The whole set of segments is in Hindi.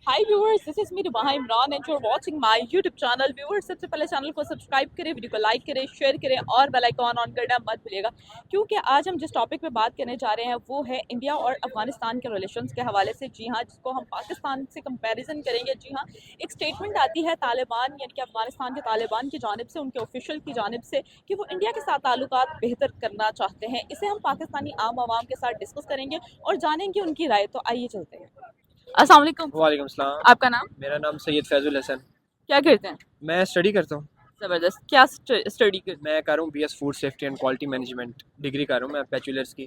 Hi viewers, this is me Rubaha Imran and you are watching my YouTube channel. Viewers, सबसे पहले चैनल को सब्सक्राइब करें, वीडियो को लाइक करें, शेयर करें और बेल आइकॉन ऑन करना मत भूलिएगा, क्योंकि आज हम जिस टॉपिक पे बात करने जा रहे हैं वो है इंडिया और अफगानिस्तान के रिलेशंस के हवाले से। जी हाँ, जिसको हम पाकिस्तान से कंपैरिजन करेंगे। जी हाँ, एक स्टेटमेंट आती है तालिबान यानी कि अफगानिस्तान के तालिबान की जानिब से, उनके ऑफिशियल की जानिब से, कि वो इंडिया के साथ ताल्लुकात बेहतर करना चाहते हैं। इसे हम पाकिस्तानी आम आवाम के साथ डिस्कस करेंगे और जानेंगे उनकी राय। तो आइए चलते हैं। अस्सलाम वालेकुम। वालेकुम सलाम। आपका नाम? मेरा नाम सैयद फैजुल हसन। क्या करते हैं? मैं स्टडी करता हूँ। जबरदस्त। क्या स्टडी करते हैं? मैं कर रहा हूँ BS food safety and quality management degree कर रहा हूँ मैं बैचलर्स की।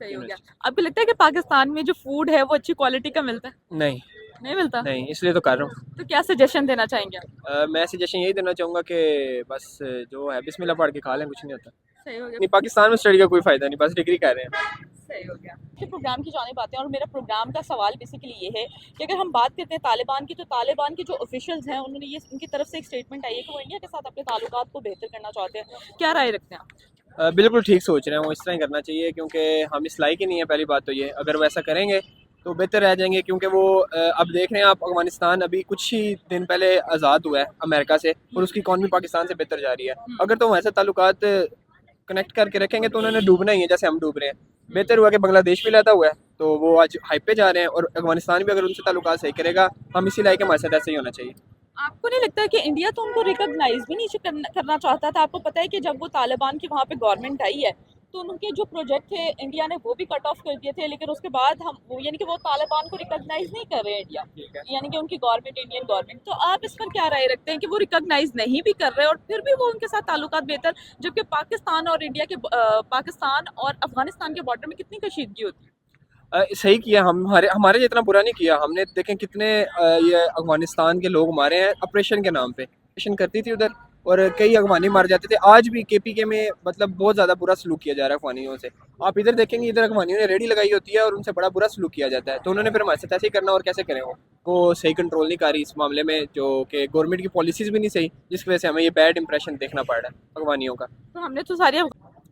सही हो गया। आपको लगता है कि पाकिस्तान में जो फूड है वो अच्छी क्वालिटी का मिलता है? नहीं नहीं मिलता? नहीं, इसलिए तो कर रहा हूँ। तो क्या सजेशन देना चाहेंगे आप? मैं सजेशन यही देना चाहूँगा कि बस जो है बिस्मिल्लाह पढ़ के खा लें, कुछ नहीं होता। सही हो गया। नहीं, पाकिस्तान में स्टडी का कोई फ़ायदा नहीं, बस डिग्री कर रहे हैं। सही हो गया। कि प्रोग्राम की जाने आते हैं और मेरा प्रोग्राम का सवाल बेसिकली ये है कि अगर हम बात करते हैं तालिबान की, तो तालिबान के जो ऑफिशियल्स हैं उन्होंने ये, उनकी तरफ से एक स्टेटमेंट आई है कि वो इंडिया के साथ अपने ताल्लुकात को बेहतर करना चाहते हैं। क्या राय रखते हैं आप? बिल्कुल ठीक सोच रहे हैं, वो इस तरह ही करना चाहिए क्योंकि हम इस लायक ही नहीं है। पहली बात तो ये, अगर वैसा करेंगे तो बेहतर रह जाएंगे क्योंकि वो अब देख रहे हैं आप, अफगानिस्तान अभी कुछ ही दिन पहले आज़ाद हुआ है अमेरिका से और उसकी इकॉनमी पाकिस्तान से बेहतर जा रही है। अगर तो वैसे ताल्लुकात कनेक्ट करके रखेंगे तो उन्होंने डूबना ही है, जैसे हम डूब रहे हैं। बेहतर हुआ कि बांग्लादेश भी लाता हुआ है तो वो आज हाइप पे जा रहे हैं, और अफगानिस्तान भी अगर उनसे ताल्लुकात सही करेगा, हम इसी लायक हमारे साथ ऐसे ही होना चाहिए। आपको नहीं लगता है कि इंडिया तो उनको रिकॉग्नाइज भी नहीं करना चाहता था? आपको पता है कि जब वो तालिबान की वहाँ पे गवर्नमेंट आई है तो उनके जो प्रोजेक्ट थे इंडिया ने वो भी कट ऑफ कर दिए थे, लेकिन उसके बाद हम वो यानी कि वो तालिबान को रिकॉग्नाइज नहीं कर रहे हैं इंडिया, यानी कि उनकी गवर्नमेंट, इंडियन गवर्नमेंट। तो आप इस पर क्या राय रखते हैं कि वो रिकॉग्नाइज नहीं भी कर रहे और फिर भी वो उनके साथ ताल्लुकात बेहतर, जबकि पाकिस्तान और इंडिया के पाकिस्तान और अफगानिस्तान के बॉर्डर में कितनी कशीदगी होती है? सही किया, हम हमारे हमारे जितना बुरा नहीं किया हमने। देखें कितने ये अफगानिस्तान के लोग मारे हैं ऑपरेशन के नाम पे। ऑपरेशन करती थी उधर और कई अफगानी मार जाते थे। आज भी केपीके में मतलब बहुत ज़्यादा बुरा सलूक किया जा रहा है अफगानियों से। आप इधर देखेंगे, इधर अफगानियों ने रेडी लगाई होती है और उनसे बड़ा बुरा सलूक किया जाता है। तो उन्होंने फिर हमारे साथ ऐसे ही करना, और कैसे करें? वो सही कंट्रोल नहीं कर रही इस मामले में, जो कि गवर्नमेंट की पॉलिसीज़ भी नहीं सही, जिसकी वजह से हमें ये बैड इंप्रेशन देखना पड़ रहा है अफगानियों का। तो हमने तो सारे,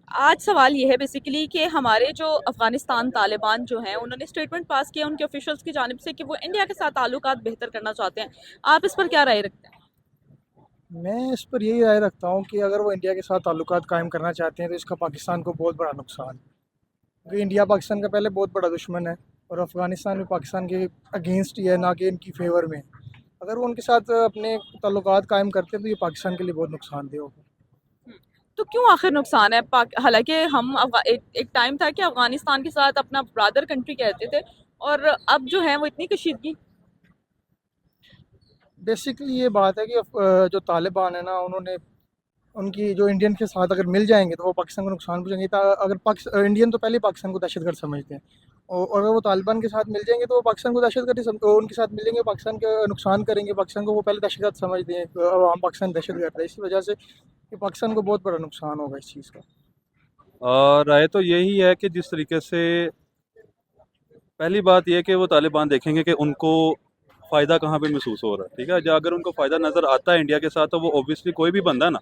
आज सवाल ये है बेसिकली कि हमारे जो अफगानिस्तान तालिबान जो हैं उन्होंने स्टेटमेंट पास किया उनके ऑफिशियल्स की जानिब से कि वो इंडिया के साथ ताल्लुकात बेहतर करना चाहते हैं। आप इस पर क्या राय रखते हैं? मैं इस पर यही राय रखता हूँ कि अगर वो इंडिया के साथ ताल्लुकात कायम करना चाहते हैं तो इसका पाकिस्तान को बहुत बड़ा नुकसान है, क्योंकि इंडिया पाकिस्तान का पहले बहुत बड़ा दुश्मन है और अफ़गानिस्तान भी पाकिस्तान के अगेंस्ट ही है, ना कि इनकी फेवर में। अगर वो उनके साथ अपने ताल्लुकात कायम करते हैं तो ये पाकिस्तान के लिए बहुत नुकसानदेह होगा। तो क्यों आखिर नुकसान है? हालांकि हम एक टाइम था कि अफगानिस्तान के साथ अपना ब्रादर कंट्री कहते थे, और अब जो है वो इतनी कशीदगी। बेसिकली ये बात है कि जो तालिबान है ना, उन्होंने उनकी जो इंडियन के साथ अगर मिल जाएंगे तो वो पाकिस्तान को नुकसान पहुँचेंगे। अगर इंडियन तो पहले ही पाकिस्तान को दहशतगर्द समझते हैं, और अगर वो तालिबान के साथ मिल जाएंगे तो वो पाकिस्तान को दहशतगर्द उनके साथ मिल जाएंगे, पाकिस्तान का नुकसान करेंगे। पाकिस्तान को वो पहले दहशतगर्द समझते हैं, हम पाकिस्तान दहशतगर्द है, इसी वजह से कि पाकिस्तान को बहुत बड़ा नुकसान होगा इस चीज़ का। और राय तो यही है कि जिस तरीके से पहली बात यह कि वो तालिबान देखेंगे कि उनको फ़ायदा कहाँ पे महसूस हो रहा है। ठीक है, जो अगर उनको फ़ायदा नज़र आता है इंडिया के साथ, तो वो ओबियसली कोई भी बंदा ना,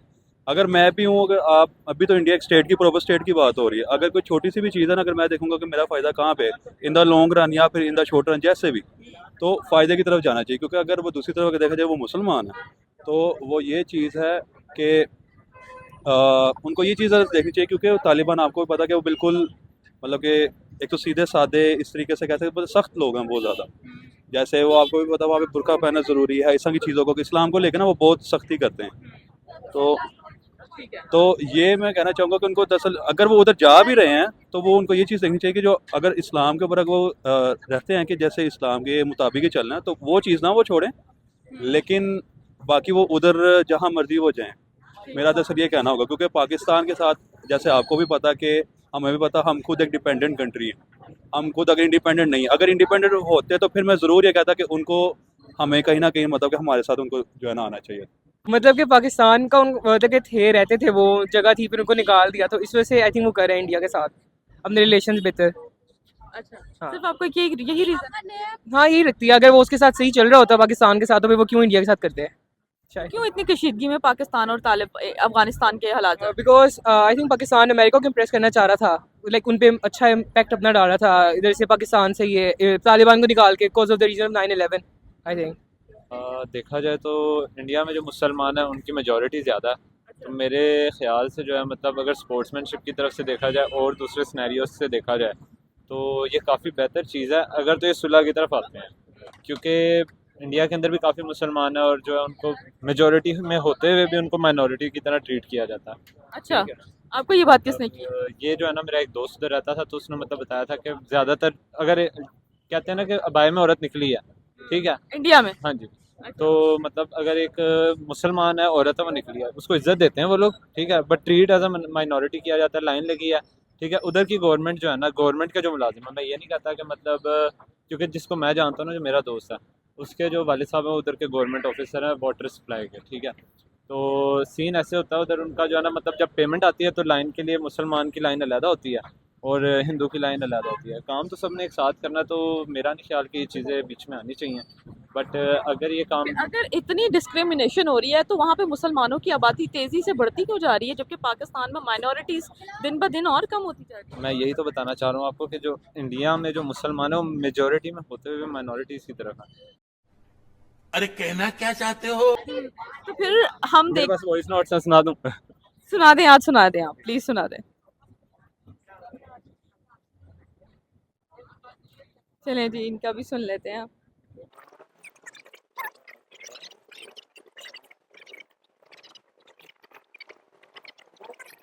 अगर मैं भी हूँ, अगर आप अभी तो इंडिया एक स्टेट की, प्रॉपर स्टेट की बात हो रही है, अगर कोई छोटी सी भी चीज़ है ना, अगर मैं देखूंगा कि मेरा फ़ायदा कहाँ पे इन द लॉन्ग रन या फिर इन द शॉर्ट रन, जैसे भी, तो फ़ायदे की तरफ जाना चाहिए। क्योंकि अगर वो दूसरी तरफ देखा जाए वो मुसलमान है, तो वो ये चीज़ है कि उनको ये चीज़ देखनी चाहिए। क्योंकि तालिबान, आपको भी पता कि वो बिल्कुल मतलब कि एक तो सीधे साधे, इस तरीके से कहते हैं सख्त लोग हैं बहुत ज़्यादा। जैसे वो, आपको भी पता, वहाँ पे बुर्का पहनना ज़रूरी है, इस तरह की चीज़ों को, इस्लाम को लेकर ना वो बहुत सख्ती करते हैं। तो ये मैं कहना चाहूँगा कि उनको दरअसल अगर वो उधर जा भी रहे हैं तो वो उनको ये चीज़ देखनी चाहिए कि जो अगर इस्लाम के ऊपर अगर वो रहते हैं कि जैसे इस्लाम के मुताबिक ही चलना है, तो वो चीज़ ना वो छोड़ें, लेकिन बाकी वो उधर जहाँ मर्जी वो जाएं। मेरा दरअसल ये कहना होगा, क्योंकि पाकिस्तान के साथ, जैसे आपको भी पता कि हमें भी पता, हम खुद एक डिपेंडेंट कंट्री है। हम खुद अगर इंडिपेंडेंट नहीं, अगर इंडिपेंडेंट होते तो फिर मैं ज़रूर ये कहता कि उनको, हमें कहीं ना कहीं मतलब कि हमारे साथ उनको जो है ना आना चाहिए। मतलब कि पाकिस्तान का मतलब कि थे, रहते थे, वो जगह थी, फिर उनको निकाल दिया, तो इस वजह से आई थिंक वो कर रहे हैं इंडिया के साथ अपने रिलेशंस बेहतर। अच्छा, हाँ, सिर्फ आपको यही रीजन? हाँ, यही रखती है। अगर वो उसके साथ सही चल रहा होता पाकिस्तान के साथ, तो फिर वो क्यों इंडिया के साथ करते हैं शायद। क्यों इतनी कशीदगी में पाकिस्तान और अफगानिस्तान के हालात हैं? Because I think Pakistan America को इम्प्रेस करना चाह रहा था, लाइक उन पे अच्छा इम्पैक्ट अपना डाला था इधर से, पाकिस्तान से ये तालिबान को निकाल के, because of the reason of 9/11। I think. देखा जाए तो इंडिया में जो मुसलमान हैं उनकी मेजॉरिटी ज़्यादा है, तो मेरे ख्याल से जो है मतलब अगर स्पोर्ट्समैनशिप की तरफ से देखा जाए और दूसरे सिनेरियोस से देखा जाए तो ये काफ़ी बेहतर चीज़ है अगर तो ये सुलह की तरफ आते हैं, क्योंकि इंडिया के अंदर भी काफ़ी मुसलमान है और जो है उनको मेजॉरिटी में होते हुए भी उनको माइनॉरिटी की तरह ट्रीट किया जाता है। अच्छा, ठीक है। आपको ये बात किसने की? ये जो है ना मेरा एक दोस्त उधर रहता था तो उसने मतलब बताया था कि ज़्यादातर अगर कहते हैं ना कि अबाए में औरत निकली है, ठीक है, इंडिया में? हाँ जी, तो मतलब अगर एक मुसलमान है औरत है वो निकली है उसको इज्जत देते हैं वो लोग, ठीक है, but treat as a minority किया जाता है, लाइन लगी है, ठीक है। उधर की गवर्नमेंट जो है ना, गवर्नमेंट का जो मुलाजिम है, मैं ये नहीं कहता कि मतलब क्योंकि जिसको मैं जानता हूँ ना, जो मेरा दोस्त है उसके जो वालिद साहब हैं उधर के गवर्नमेंट ऑफिसर हैं वाटर सप्लाई के, ठीक है। तो सीन ऐसे होता है उधर उनका जो है ना मतलब जब पेमेंट आती है तो लाइन के लिए मुसलमान की लाइन अलग होती है और हिंदू की लाइन अलग होती है, काम तो सबने एक साथ करना, तो मेरा नहीं ख्याल कि ये चीज़ें बीच में आनी चाहिए, बट अगर ये काम अगर इतनी डिस्क्रिमिनेशन हो रही है तो वहाँ पे मुसलमानों की आबादी तेजी से बढ़ती क्यों जा रही है, जबकि पाकिस्तान में माइनॉरिटीज दिन ब दिन और कम होती जा रही है? मैं यही तो बताना चाह रहा हूँ आपको कि जो इंडिया में जो मुसलमान है वो मेजोरिटी में होते हुए माइनॉरिटीज़ की तरफ है। अरे कहना क्या चाहते हो? तो फिर हम मेरे देख पास वॉइस नोट्स हैं, सुना दूँ? सुना दें, आज सुना दें, आप प्लीज सुना दें। चलें जी, इनका भी सुन लेते हैं।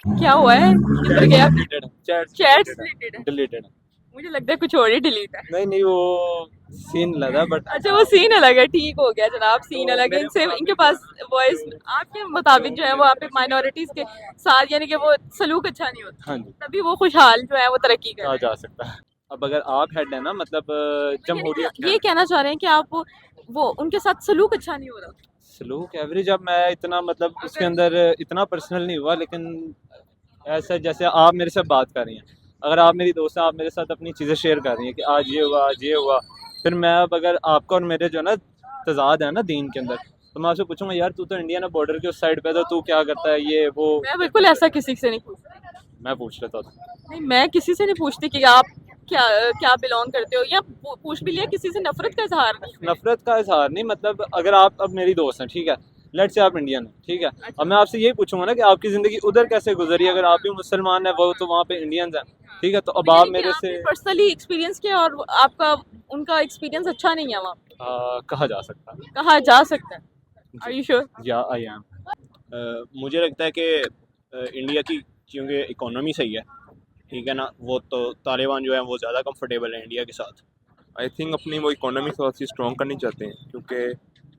क्या हुआ है, किधर गया? चैट रिलेटेड है? डिलीटेड है। मुझे लगता है कुछ और ही डिलीट है। नहीं नहीं, वो सीन लगा बट अच्छा, वो सीन अलग है, ठीक हो गया जनाब, सीन तो अलग है। मेरे इनसे इनके पास वॉइस आपके मुताबिक जो है वो आप माइनॉरिटीज के साथ, यानी कि वो सलूक अच्छा नहीं होता, हाँ जी, तभी वो खुशहाल जो है वो तरक्की कर कहा रहे जा सकता है। अब अगर आप हेड है ना मतलब हैं। जमहूरियत यानी कि ये कहना चाह रहे हैं कि आप वो उनके साथ सलूक अच्छा नहीं हो रहा। सलूक एवरेज, अब मैं इतना मतलब उसके अंदर इतना पर्सनल नहीं हुआ, लेकिन ऐसा जैसे आप मेरे से बात कर रही हैं, अगर आप मेरी दोस्त हैं, आप मेरे साथ अपनी चीज़ें शेयर कर रही हैं कि आज ये हुआ आज ये हुआ, फिर मैं अब अगर आपका और मेरे जो है ना तजाद है ना दीन के अंदर, तो मैं आपसे पूछूंगा यार तू तो इंडिया ना बॉर्डर के उस साइड पे, तो तू क्या करता है ये वो, मैं बिल्कुल ऐसा किसी से नहीं पूछती। मैं पूछ लेता था। नहीं, मैं किसी से नहीं पूछती कि आप क्या क्या बिलोंग करते हो, या पूछ भी लिया किसी से नफरत का इजहार नहीं। नफरत का इजहार नहीं, मतलब अगर आप अब मेरी दोस्त हैं, ठीक है, लेट से आप इंडियन हैं, ठीक है, अब मैं आपसे यही पूछूंगा ना कि आपकी ज़िंदगी उधर कैसे गुजरी, अगर आप भी मुसलमान हैं वो तो वहाँ पे इंडियंस हैं, ठीक है, तो अब आप मेरे से पर्सनली एक्सपीरियंस किया और आपका उनका एक्सपीरियंस अच्छा नहीं है वहाँ, कहा जा सकता है। कहा जा सकता है। Are you sure? या आई एम। मुझे लगता है कि इंडिया की क्योंकि इकोनॉमी सही है, ठीक है ना, वो तो तालिबान जो है वो ज़्यादा कंफर्टेबल है इंडिया के साथ। आई थिंक अपनी वो इकोनॉमी थोड़ा सी स्ट्रॉन्ग करनी चाहते हैं, क्योंकि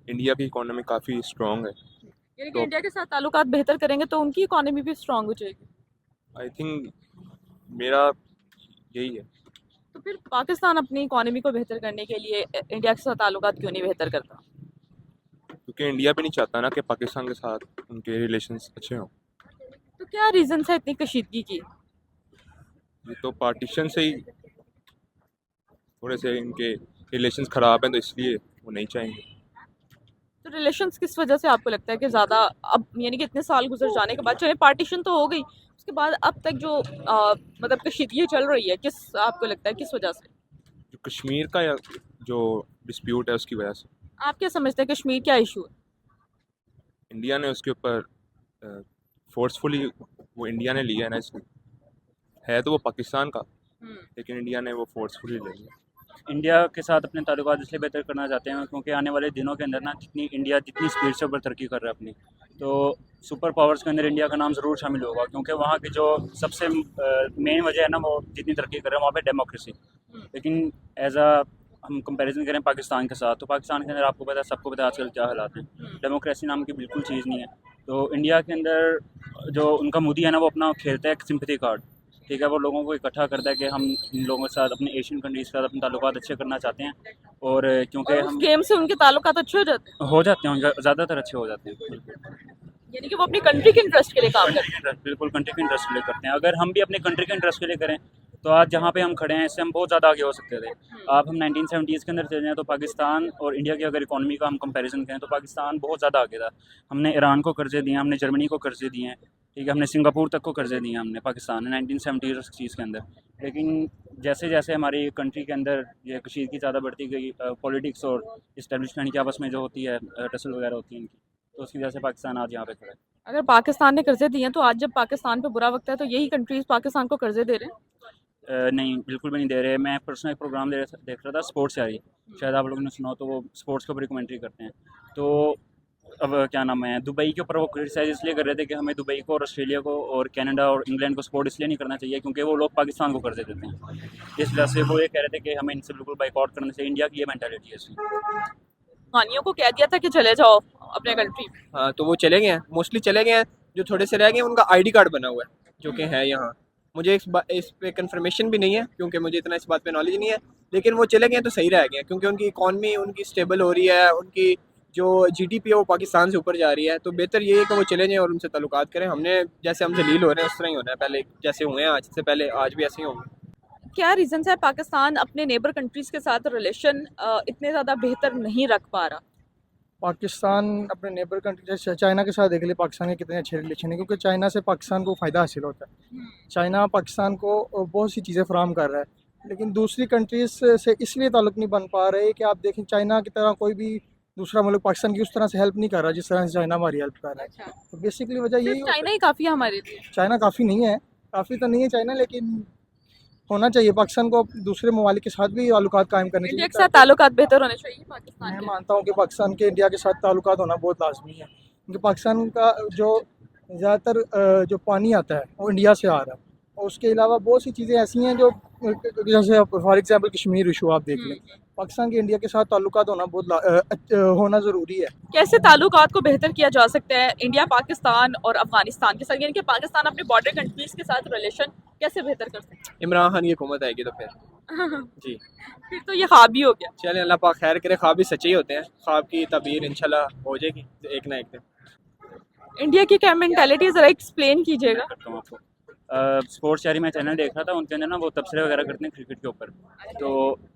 इंडिया की इकोनॉमी काफ़ी स्ट्रॉन्ग है। यानी कि तो इंडिया के साथ ताल्लुकात बेहतर करेंगे तो उनकी इकोनॉमी भी स्ट्रांग हो जाएगी। आई थिंक मेरा यही है। तो फिर पाकिस्तान अपनी इकोनॉमी को बेहतर करने के लिए इंडिया के साथ ताल्लुकात क्यों नहीं बेहतर करता? क्योंकि इंडिया भी नहीं चाहता ना कि पाकिस्तान के साथ उनके रिलेशंस अच्छे हों। तो क्या रीजन है इतनी कशीदगी की? ये तो पार्टीशन से ही थोड़े से इनके रिलेशंस ख़राब हैं, तो इसलिए वो नहीं चाहेंगे। तो रिलेशंस किस वजह से आपको लगता है कि ज़्यादा, अब यानी कि इतने साल गुजर जाने के बाद, चलिए पार्टीशन तो हो गई, उसके बाद अब तक जो मतलब कशीदगी चल रही है, किस आपको लगता है किस वजह से? जो कश्मीर का जो डिस्प्यूट है उसकी वजह से आप क्या समझते हैं कश्मीर क्या इशू है? इंडिया ने उसके ऊपर फोर्सफुली वो इंडिया ने लिया है ना, इसलिए है तो वो पाकिस्तान का, लेकिन इंडिया ने वो फोर्सफुली ले लिया। इंडिया के साथ अपने ताल्लुकात इसलिए बेहतर करना चाहते हैं क्योंकि आने वाले दिनों के अंदर ना इंडिया जितनी स्पीड से ऊपर तरक्की कर रहा है अपनी, तो सुपर पावर्स के अंदर इंडिया का नाम ज़रूर शामिल होगा, क्योंकि वहाँ की जो सबसे मेन वजह है ना वो जितनी तरक्की कर रहे हैं वहाँ पे डेमोक्रेसी। लेकिन एज हम कंपैरिजन करें पाकिस्तान के साथ, तो पाकिस्तान के अंदर आपको पता है, सबको पता है आजकल क्या हालात हैं, डेमोक्रेसी नाम की बिल्कुल चीज़ नहीं है। तो इंडिया के अंदर जो उनका मोदी है ना वो अपना खेलता है एक सिंपैथी कार्ड, ठीक है, वो लोगों को इकट्ठा करता है कि हम इन लोगों के साथ, अपने एशियन कंट्रीज के साथ अपने ताल्लुकात अच्छे करना चाहते हैं, और क्योंकि और उस हम गेम से उनके ताल्लुकात अच्छे हो जाते हो जाते हैं ज़्यादातर अच्छे हो जाते हैं। हैं, यानी कि वो अपनी कंट्री के इंटरेस्ट के लिए काम करते हैं। बिल्कुल कंट्री के इंटरेस्ट के लिए करते हैं। अगर हम भी अपने कंट्री के इंटरेस्ट के लिए करें तो आज जहाँ पे हम खड़े हैं इससे हम बहुत ज़्यादा आगे हो सकते थे। आप हम 1970s के अंदर चले जाएँ तो पाकिस्तान और इंडिया की अगर इकोनॉमी का हम कंपैरिजन करें तो पाकिस्तान बहुत ज़्यादा आगे था। हमने ईरान को कर्जे दिए, हमने जर्मनी को कर्जे दिए हैं, ठीक है, हमने सिंगापुर तक को कर्जे दिए हमने पाकिस्तान ने 1970 चीज़ के अंदर। लेकिन जैसे जैसे हमारी कंट्री के अंदर ये कशीदगी ज़्यादा बढ़ती गई, पॉलिटिक्स और इस्टेब्लिशमेंट की आपस में जो होती है टसल वगैरह होती है इनकी, तो उसकी वजह से पाकिस्तान आज यहाँ पे खड़ा है। अगर पाकिस्तान ने कर्जे दिए हैं तो आज जब पाकिस्तान पे बुरा वक्त है तो यही कंट्रीज पाकिस्तान को कर्जे दे रहे हैं। नहीं, बिल्कुल भी नहीं दे रहे। मैं पर्सनल एक प्रोग्राम देख रहा था, स्पोर्ट्स यारी, शायद आप लोगों ने सुना हो, तो वो स्पोर्ट्स के ऊपर कमेंट्री करते हैं। तो अब क्या नाम है, दुबई के ऊपर वो क्रिटिसाइज इसलिए कर रहे थे कि हमें दुबई को और ऑस्ट्रेलिया को और कनाडा और इंग्लैंड को सपोर्ट इसलिए नहीं करना चाहिए क्योंकि वो लोग पाकिस्तान को कर्जे देते हैं। इस वजह से वो ये कह रहे थे कि हमें इनसे बिल्कुल बाइकआउट करना चाहिए। इंडिया की ये मैंटालिटी है इसकी। अफगानियों को कह दिया था कि चले जाओ अपने कंट्री। हाँ, तो वो चले गए हैं, मोस्टली चले गए हैं। जो थोड़े से रह गए हैं उनका आईडी कार्ड बना हुआ है जो कि है यहाँ। मुझे इस पे कंफर्मेशन भी नहीं है क्योंकि मुझे इतना इस बात पे नॉलेज नहीं है, लेकिन वो चले गए हैं तो सही रह गए हैं क्योंकि उनकी इकॉनमी उनकी स्टेबल हो रही है, उनकी जो जीडीपी है वो पाकिस्तान से ऊपर जा रही है। तो बेहतर ये है कि वो चले जाएं और उनसे ताल्लुकात करें। हमने जैसे हम जलील हो रहे हैं उस तरह ही होना है, पहले जैसे हुए हैं आज से पहले, आज भी ऐसे ही होंगे। क्या रीजंस है पाकिस्तान अपने नेबर कंट्रीज के साथ रिलेशन इतने ज़्यादा बेहतर नहीं रख पा रहा? पाकिस्तान अपने नेबर कंट्री जैसे चाइना के साथ देख ले, पाकिस्तान के कितने अच्छे रिलेशन हैं क्योंकि चाइना से पाकिस्तान को फ़ायदा हासिल होता है। चाइना पाकिस्तान को बहुत सी चीज़ें फराहम कर रहा है, लेकिन दूसरी कंट्रीज से इसलिए ताल्लुक़ नहीं बन पा रहे कि आप देखें चाइना की तरह कोई भी दूसरा मुल्क पाकिस्तान की उस तरह से हेल्प नहीं कर रहा जिस तरह से चाइना हमारी हेल्प कर रहा है। तो बेसिकली वजह यही चाइना ही काफ़ी है हमारे लिए। चाइना काफ़ी नहीं है, काफ़ी तो नहीं है चाइना, लेकिन होना चाहिए पाकिस्तान को दूसरे ममालिक के साथ भी ताल्लुकात कायम करने इंडिया चाहिए। के साथ ताल्लुकात बेहतर होने चाहिए पाकिस्तान मैं के। मानता हूँ कि पाकिस्तान के इंडिया के साथ ताल्लुकात होना बहुत लाजमी है क्योंकि पाकिस्तान का जो ज़्यादातर जो पानी आता है वो इंडिया से आ रहा है, और उसके अलावा बहुत सी चीज़ें ऐसी हैं जो जैसे फॉर एग्जांपल कश्मीर इशू आप देख लें। पाकिस्तान के इंडिया के साथ ताल्लुकात होना होना ज़रूरी है। कैसे ताल्लुकात को बेहतर किया जा सकता है इंडिया पाकिस्तान और अफगानिस्तान के साथ, यानी कि पाकिस्तान अपने बॉर्डर कंट्रीज के साथ रिलेशन कैसे बेहतर कर सकता है? इमरान खान की हुकूमत आएगी तो फिर जी फिर तो ये ख्वाब ही हो गया। चलें, अल्लाह पाक खैर करे। ख्वाब भी सच्चे ही होते हैं, ख्वाब की तबीर इंशाल्लाह हो जाएगी एक ना एक दिन। इंडिया की क्या मेंटालिटी है, ज़रा एक्सप्लेन कीजिएगा। करता हूँ आपको। स्पोर्ट्स यारी मैं चैनल देख रहा था, उनके अंदर ना वो तबसरे वगैरह करते हैं क्रिकेट के ऊपर। तो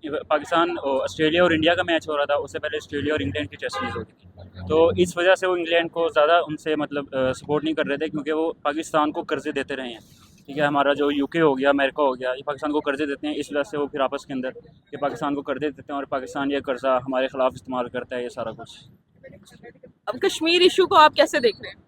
पाकिस्तान ऑस्ट्रेलिया और इंडिया का मैच हो रहा था, उससे पहले ऑस्ट्रेलिया और इंग्लैंड की टेस्ट सीरीज होती थी। तो इस वजह से वो इंग्लैंड को ज़्यादा उनसे मतलब सपोर्ट नहीं कर रहे थे क्योंकि वो पाकिस्तान को कर्जे देते रहे हैं। ठीक है, हमारा जो यूके हो गया, अमेरिका हो गया, ये पाकिस्तान को कर्जे देते हैं। इस वजह से वो फिर आपस के अंदर ये पाकिस्तान को कर्जे देते हैं और पाकिस्तान ये कर्जा हमारे ख़िलाफ़ इस्तेमाल करता है, ये सारा कुछ। अब कश्मीर इशू को आप कैसे देख रहे हैं?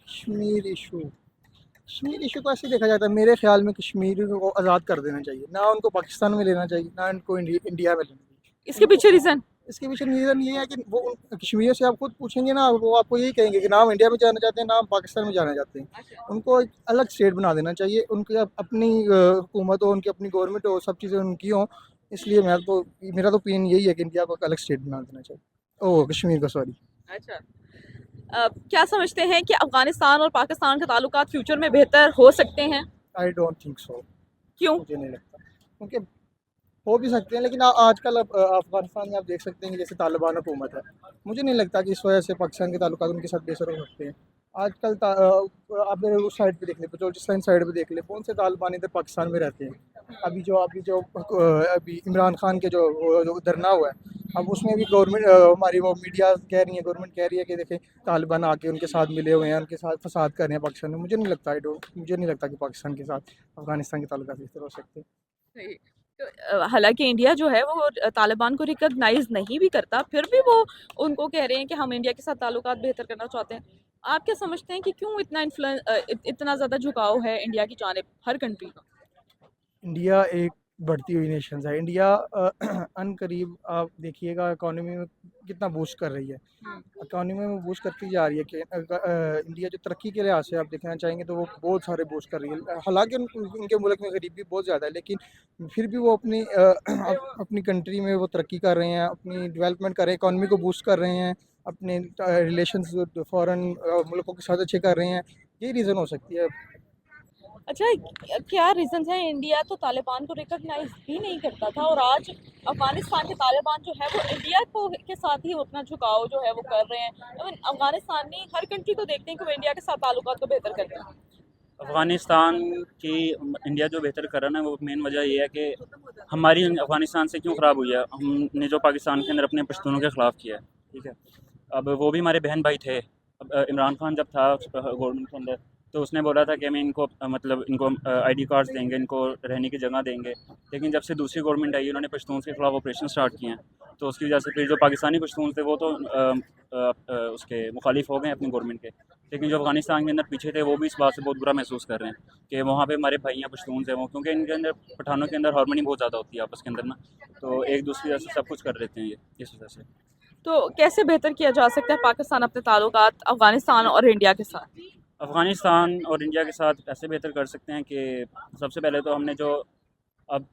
कश्मीर इशू को ऐसे देखा जाता है, मेरे ख्याल में कश्मीर को आज़ाद कर देना चाहिए, ना उनको पाकिस्तान में लेना चाहिए ना उनको इंडिया में लेना चाहिए। इसके पीछे रीज़न? इसके पीछे रीज़न ये है कि वो कश्मीर से आप खुद पूछेंगे ना, वो आपको यही कहेंगे कि ना हम इंडिया में जाना चाहते हैं ना हम पाकिस्तान में जाना चाहते हैं। उनको एक अलग स्टेट बना देना चाहिए, उनकी अपनी हुकूमत हो, उनकी अपनी गवर्नमेंट हो, सब चीज़ें उनकी हों। इसलिए मेरा तो ओपिनियन यही है कि इंडिया को एक अलग स्टेट बना देना चाहिए, कश्मीर को, सॉरी। अच्छा, क्या समझते हैं कि अफगानिस्तान और पाकिस्तान के ताल्लुकात फ्यूचर में बेहतर हो सकते हैं? I don't think so. क्यों? मुझे नहीं लगता, क्योंकि हो भी सकते हैं, लेकिन आजकल अफगानिस्तान में आप देख सकते हैं कि जैसे तालिबान हुकूमत है, मुझे नहीं लगता कि इस वजह से पाकिस्तान के ताल्लुकात उनके साथ बेहतर हो सकते हैं। आजकल आप उस साइड पे देख ले, बलूचिस्तान साइड पे देख ले, कौन से तालिबान इधर पाकिस्तान में रहते हैं। अभी इमरान खान के जो धरना हुआ है, अब उसमें भी गवर्नमेंट हमारी वो मीडिया कह रही है, गवर्नमेंट कह रही है कि देखें तालिबान आके उनके साथ मिले हुए हैं, उनके साथ फसाद कर रहे हैं पाकिस्तान में। मुझे नहीं लगता कि पाकिस्तान के साथ अफगानिस्तान के ताल्लुकात बेहतर हो सकते हैं। तो हालांकि इंडिया जो है वो तालिबान को रिकॉग्नाइज नहीं भी करता, फिर भी वो उनको कह रहे हैं कि हम इंडिया के साथ ताल्लुकात बेहतर करना चाहते हैं। आप क्या समझते हैं कि क्यों इतना ज़्यादा झुकाव है इंडिया की जानिब हर कंट्री का? इंडिया एक बढ़ती हुई नेशन है। इंडिया अनकरीब आप देखिएगा इकॉनमी में कितना बूस्ट कर रही है, इकॉनमी में बूस्ट करती जा रही है कि इंडिया जो तरक्की के लिहाज से आप देखना चाहेंगे तो वो बहुत सारे बूस्ट कर रही है। हालांकि उनके मुल्क में गरीबी बहुत ज़्यादा है, लेकिन फिर भी वो अपनी कंट्री में वो तरक्की कर रहे हैं, अपनी डेवलपमेंट कर रहे हैं, इकॉनमी को बूस्ट कर रहे हैं, अपने रिलेशंस फॉरेन मुल्कों के साथ अच्छे कर रहे हैं। यही रीज़न हो सकती है। अच्छा, क्या रीज़न है? इंडिया तो तालिबान को रिकॉग्नाइज भी नहीं करता था और आज अफगानिस्तान के तालिबान जो है वो इंडिया को के साथ ही उतना झुकाव जो है वो कर रहे हैं। अफगानिस्तानी हर कंट्री को देखते हैं कि वो इंडिया के साथ ताल्लुकात को बेहतर करते हैं। अफ़गानिस्तान की इंडिया जो बेहतर कर रहा है वो मेन वजह ये है कि हमारी अफ़गानिस्तान से क्यों ख़राब हुई है, हमने जो पाकिस्तान के अंदर अपने पश्तूनों के ख़िलाफ़ किया है। ठीक है, अब वो भी हमारे बहन भाई थे। अब इमरान खान जब था गवर्नमेंट के अंदर तो उसने बोला था कि हम इनको मतलब इनको आईडी कार्ड्स देंगे, इनको रहने की जगह देंगे। लेकिन जब से दूसरी गवर्नमेंट आई, उन्होंने पश्तून के खिलाफ ऑपरेशन स्टार्ट किए हैं, तो उसकी वजह से फिर जो पाकिस्तानी पश्तून थे वो तो उसके मुखालिफ हो गए अपनी गवर्नमेंट के। लेकिन जो अफगानिस्तान के अंदर पीछे थे वो भी इस बात से बहुत बुरा महसूस कर रहे हैं कि वहाँ पे हमारे भाई हैं पश्तून से, वो क्योंकि इनके अंदर पठानों के अंदर हार्मनी बहुत ज़्यादा होती है आपस के अंदर ना, तो एक दूसरी वजह से सब कुछ कर लेते हैं ये इस वजह से। तो कैसे बेहतर किया जा सकता है पाकिस्तान अपने ताल्लुकात अफगानिस्तान और इंडिया के साथ? अफ़गानिस्तान और इंडिया के साथ ऐसे बेहतर कर सकते हैं कि सबसे पहले तो हमने जो अब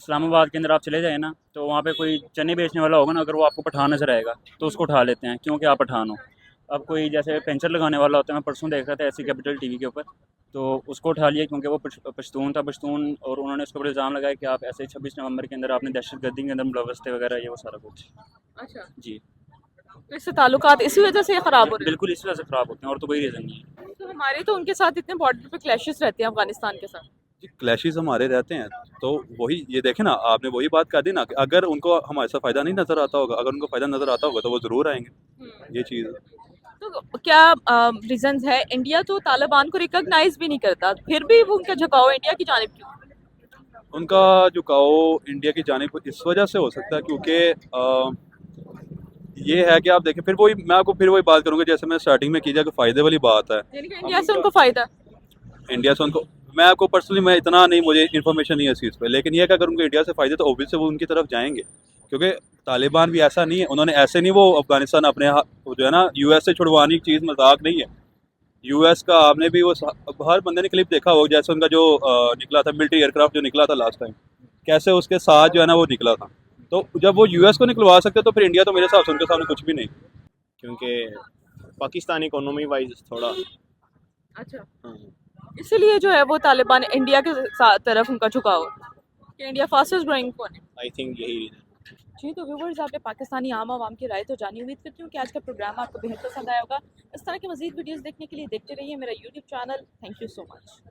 इस्लामाबाद के अंदर आप चले जाए ना, तो वहाँ पे कोई चने बेचने वाला होगा ना, अगर वो आपको पठान नज़र आएगा तो उसको उठा लेते हैं क्योंकि आप पठान हो। अब कोई जैसे पेंचर लगाने वाला होता है, मैं परसों देख रहा था ऐसी कैपिटल टीवी के ऊपर, तो उसको उठा लिया क्योंकि वो पश्तून था पश्तून, और उन्होंने उसके ऊपर इल्ज़ाम लगाया कि आप ऐसे 26 नवंबर के अंदर आपने दहशत गर्दी के अंदर मुलव्वस थे वगैरह, ये वो सारा कुछ। अच्छा, जी तो इससे ताल्लुकात इसी वजह से ख़राब हो रहे बिल्कुल इस वजह से ख़राब होते हैं और तो कोई रीज़न नहीं है। हैं? तो हमारे तो उनके साथ इतने बॉर्डर पे क्लैशेस रहते हैं अफगानिस्तान के साथ। जी क्लैशेस हमारे रहते हैं, तो वही ये देखें ना, आपने वही बात कर दी ना कि अगर उनको हमारे साथ फ़ायदा नहीं नज़र आता होगा, अगर उनको फ़ायदा नज़र आता होगा तो वो ज़रूर आएंगे, ये चीज़ है। तो क्या रीजंस है? इंडिया तो तालिबान को रिकॉग्नाइज भी नहीं करता, फिर भी वो उनका झुकाव इंडिया की जानिब क्यों? उनका झुकाव इंडिया की जानिब इस वजह से हो सकता है क्योंकि ये है कि आप देखें, फिर वही मैं आपको फिर वही बात करूँगा जैसे मैं स्टार्टिंग में की जाए कि फ़ायदे वाली बात है। यानी कि इंडिया से उनको फायदा। इंडिया से उनको, मैं आपको पर्सनली मैं इतना नहीं, मुझे इन्फॉर्मेशन नहीं है इस चीज़ पे, लेकिन ये है कि अगर उनको इंडिया से फ़ायदे तो ऑब्वियसली वो उनकी तरफ जाएंगे, क्योंकि तालिबान भी ऐसा नहीं है, उन्होंने ऐसे नहीं वो अफगानिस्तान अपने जो है ना यूएस से छुड़वाने की चीज़ मजाक नहीं है। यूएस का आपने भी वो हर बंदे ने क्लिप देखा हो, जैसे उनका जो निकला था मिलिट्री एयरक्राफ्ट जो निकला था लास्ट टाइम, कैसे उसके साथ जो है ना वो निकला था। तो जब वो यूएस को निकलवा सकते तो फिर इंडिया तो मेरे हिसाब से उनके सामने कुछ भी नहीं। क्योंकि पाकिस्तान इकोनॉमी वाइज थोड़ा अच्छा, इसलिए जो है वो तालिबान इंडिया के तरफ उनका झुकाव है कि इंडिया फास्टेस्ट ग्रोइंग कौन है। आई थिंक यही रीज़न। जी, तो व्यूवर्स आपने पाकिस्तानी आवाम की राय तो जानी। उम्मीद करती हूँ कि आज का प्रोग्राम आपको बेहद पसंद आया होगा। इस तरह की मज़ीद वीडियोस देखने के लिए देखते रहिए मेरा YouTube channel. Thank you so much.